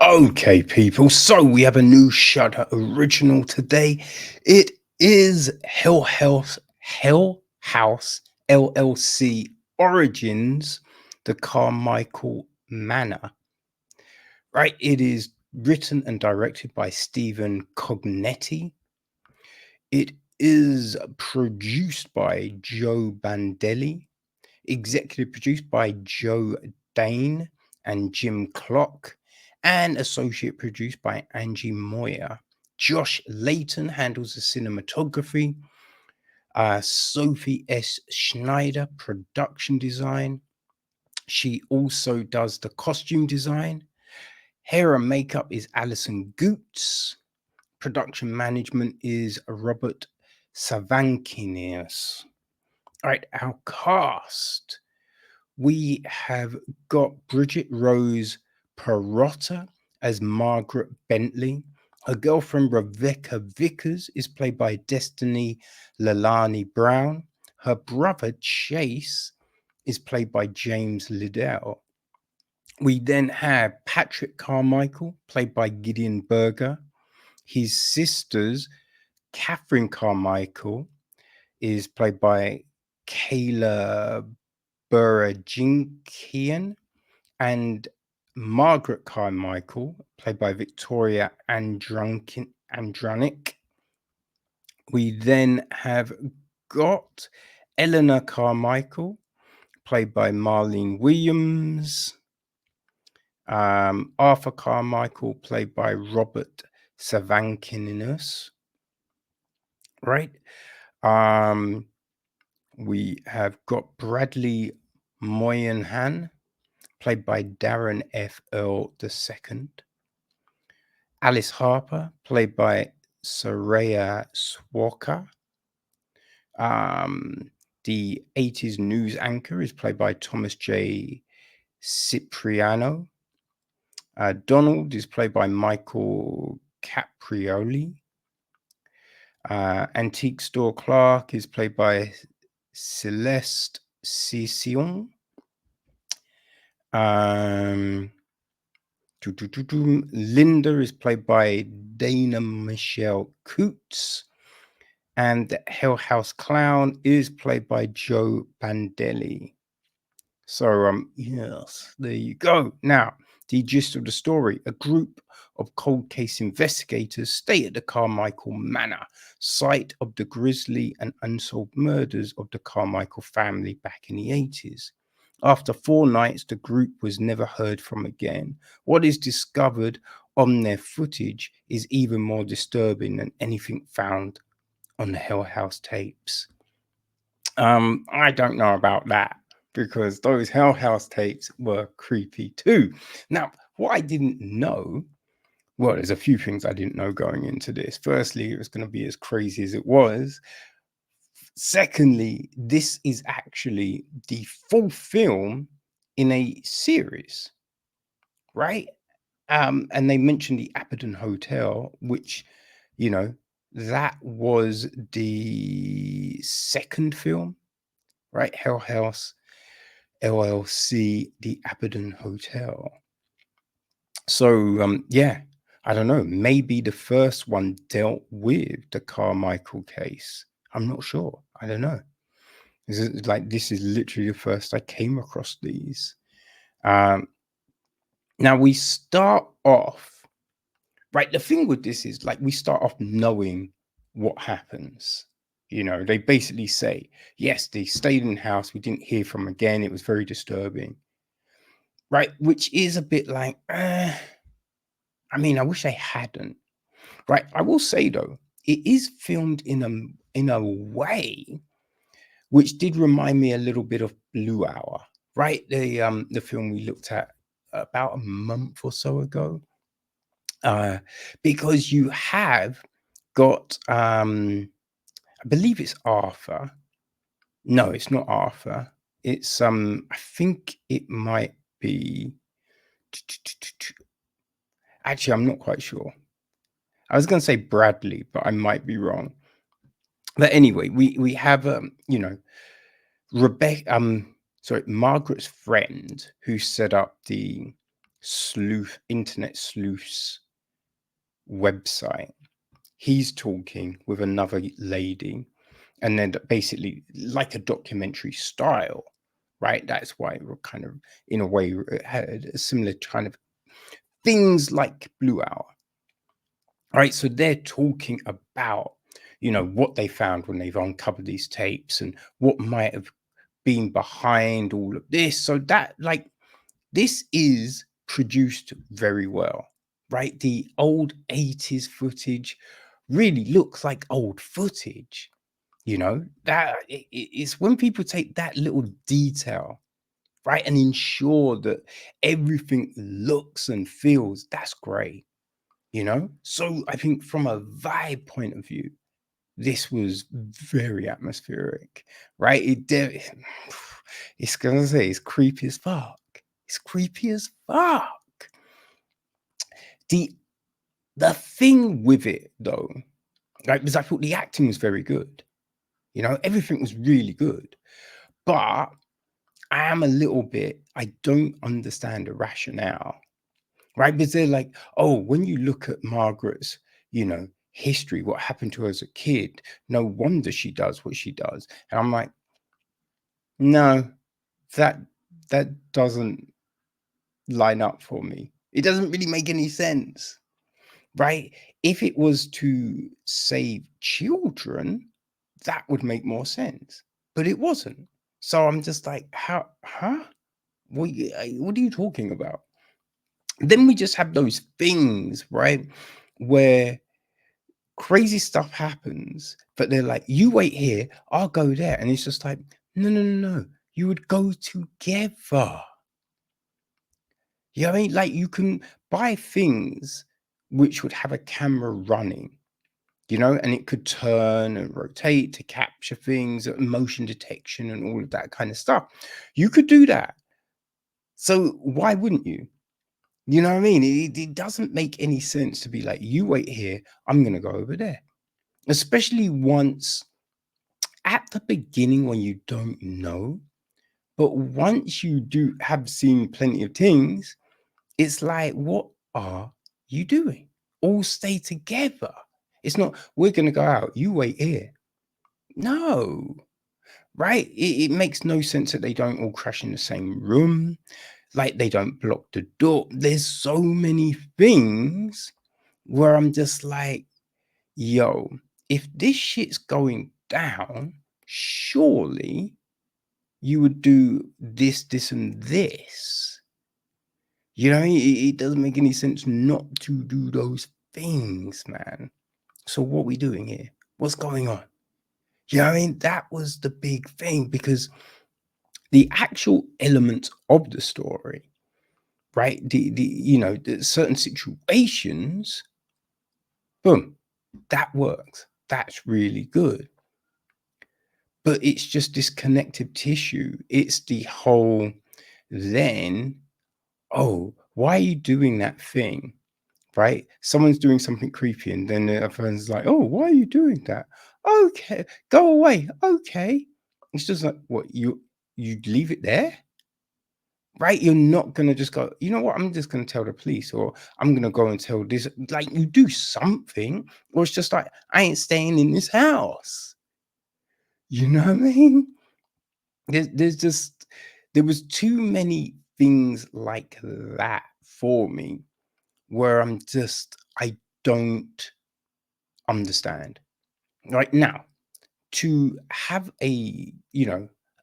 Okay, people. So we have a new Shudder original today. It is Hell House LLC Origins, the Carmichael Manor. Right. It is written and directed by Stephen Cognetti. It is produced by Joe Bandelli, executive produced by Joe Dane and Jim Clock, and associate produced by Angie Moyer. Josh Layton handles the cinematography. Sophie S. Schneider, production design. She also does the costume design. Hair and makeup is Alison Goots. Production management is Robert Savakinus. All right, our cast. We have got Bridget Rose Perrotta as Margaret Bentley. Her girlfriend Rebecca Vickers is played by Destiny Leilani Brown. Her brother Chase is played by James Liddell. We then have Patrick Carmichael, played by Gideon Berger. His sisters, Catherine Carmichael, is played by Cayla Berejikian, and Margaret Carmichael, played by Victoria Andrunik. We then have got Eleanor Carmichael, played by Marlene Williams. Arthur Carmichael, played by Robert Savakinus. Right. We have got Bradley Moynihan, played by Darren F. Earl II. Alice Harper, played by Soraya Swoka. The 80s news anchor is played by Thomas J. Cipriano. Donald is played by Michael Caprioli. Antique Store Clerk is played by Celeste Sission. Linda is played by Dana Michelle Coots. And the Hell House Clown is played by Joe Bandelli. So, yes, there you go. Now, the gist of the story: a group of cold case investigators stay at the Carmichael Manor, site of the grisly and unsolved murders of the Carmichael family back in the 80s. After 4 nights, the group was never heard from again. What is discovered on their footage is even more disturbing than anything found on the Hell House tapes. I don't know about that, because those Hell House tapes were creepy too. Now, what I didn't know, well, there's a few things I didn't know going into this. Firstly, it was going to be as crazy as it was. Secondly, this is actually the 4th film in a series, right? And they mentioned the Aberdeen Hotel, which, you know, that was the 2nd film, right? Hell House LLC, the Aberdeen Hotel. So, yeah, I don't know. Maybe the first one dealt with the Carmichael case. I'm not sure. I don't know. This is literally the first I came across these. Now we start off, right? The thing with this is, like, we start off knowing what happens. They basically say, yes, they stayed in the house. We didn't hear from them again. It was very disturbing. Right, which is a bit like, I wish they hadn't. Right, I will say though, it is filmed in a way which did remind me a little bit of Blue Hour, right? The film we looked at about a month or so ago, because you have got, I believe it's Arthur. No, it's not Arthur. It's I think it might be. Actually, I'm not quite sure. I was going to say Bradley, but I might be wrong. But anyway, we have Rebecca, Margaret's friend, who set up the internet sleuths website. He's talking with another lady, and then basically like a documentary style, right? That's why we're kind of, in a way, had a similar kind of things like Blue Hour, right? So they're talking about, what they found when they've uncovered these tapes and what might have been behind all of this. So that, like, this is produced very well, right? The old 80s footage really looks like old footage. That it's when people take that little detail, right, and ensure that everything looks and feels, that's great. So I think from a vibe point of view, this was very atmospheric, right? It's gonna say it's creepy as fuck. It's creepy as fuck. The the thing with it though, right, because I thought the acting was very good. Everything was really good. But I am a little bit, I don't understand the rationale, right? Because they're like, oh, when you look at Margaret's, history, what happened to her as a kid, no wonder she does what she does. And I'm like, no, that that doesn't line up for me. It doesn't really make any sense, right? If it was to save children, that would make more sense. But it wasn't. So I'm just like, how, huh? What are you talking about? Then we just have those things, right? Where crazy stuff happens, but they're like, you wait here, I'll go there. And it's just like, no, no, no, no. You would go together. You know what I mean? Like, you can buy things which would have a camera running, and it could turn and rotate to capture things, motion detection, and all of that kind of stuff. You could do that. So why wouldn't you? You know what I mean? It doesn't make any sense to be like, you wait here, I'm going to go over there. Especially once at the beginning when you don't know. But once you do have seen plenty of things, it's like, what are you doing? All stay together. It's not, we're going to go out, you wait here. No, right? It makes no sense that they don't all crash in the same room. Like, they don't block the door. There's so many things where I'm just like, yo, if this shit's going down, surely you would do this, and this. It doesn't make any sense not to do those things, man. So what are we doing here? What's going on? That was the big thing, because the actual elements of the story, right? The certain situations, boom, that works. That's really good. But it's just this connective tissue. It's the whole, then, oh, why are you doing that thing? Right? Someone's doing something creepy, and then the other person's like, oh, why are you doing that? Okay, go away. Okay. It's just like, what, you leave it there? Right? You're not gonna just go, you know what? I'm just gonna tell the police, or I'm gonna go and tell this. Like, you do something, or it's just like, I ain't staying in this house. You know what I mean? There was too many things like that for me, where I don't understand. Right now, to have a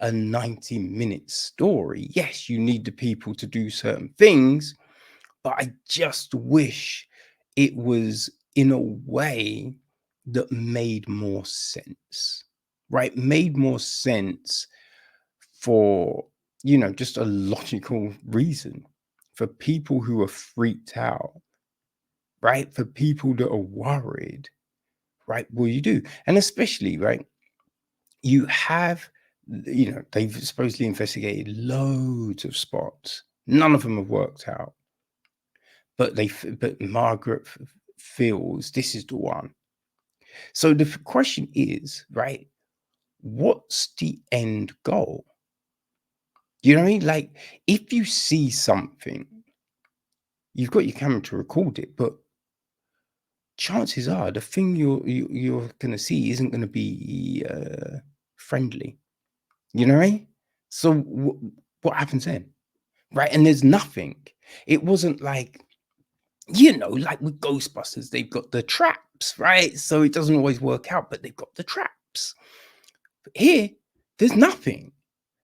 90-minute story, yes, you need the people to do certain things, but I just wish it was in a way that made more sense, right? Made more sense for, just a logical reason, for people who are freaked out, right? For people that are worried, right? What do you do? And especially, right, you have, they've supposedly investigated loads of spots. None of them have worked out. But Margaret feels this is the one. So the question is, right, what's the end goal? You know what I mean? Like, if you see something, you've got your camera to record it, but chances are the thing you're going to see isn't going to be friendly. You know what I mean? So what happens then? Right? And there's nothing. It wasn't like, like with Ghostbusters, they've got the traps, right? So it doesn't always work out, but they've got the traps. But here, there's nothing.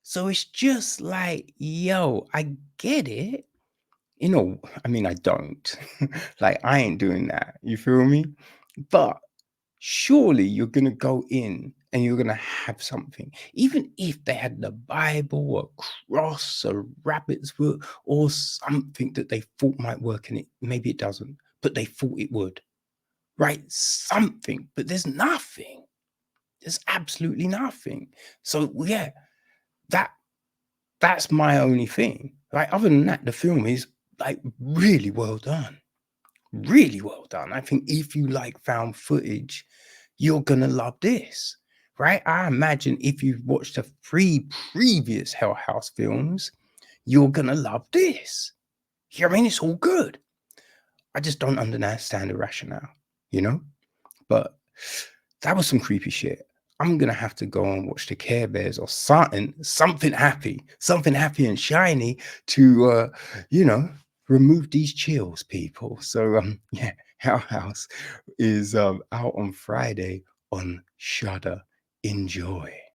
So it's just like, yo, I get it. I mean, I don't. Like, I ain't doing that. You feel me? But surely you're going to go in and you're going to have something. Even if they had the Bible, a cross, a rabbit's foot, or something that they thought might work, and maybe it doesn't, but they thought it would. Right? Something. But there's nothing. There's absolutely nothing. So, yeah, that's my only thing. Like, other than that, the film is like really well done. Really well done. I think if you like found footage, you're gonna love this, right? I imagine if you've watched the previous Hell House films, you're gonna love this. You know what I mean? It's all good. I just don't understand the rationale, you know? But that was some creepy shit. I'm gonna have to go and watch the Care Bears or something happy and shiny to remove these chills, people. So yeah, Hell House is out on Friday on Shudder. Enjoy.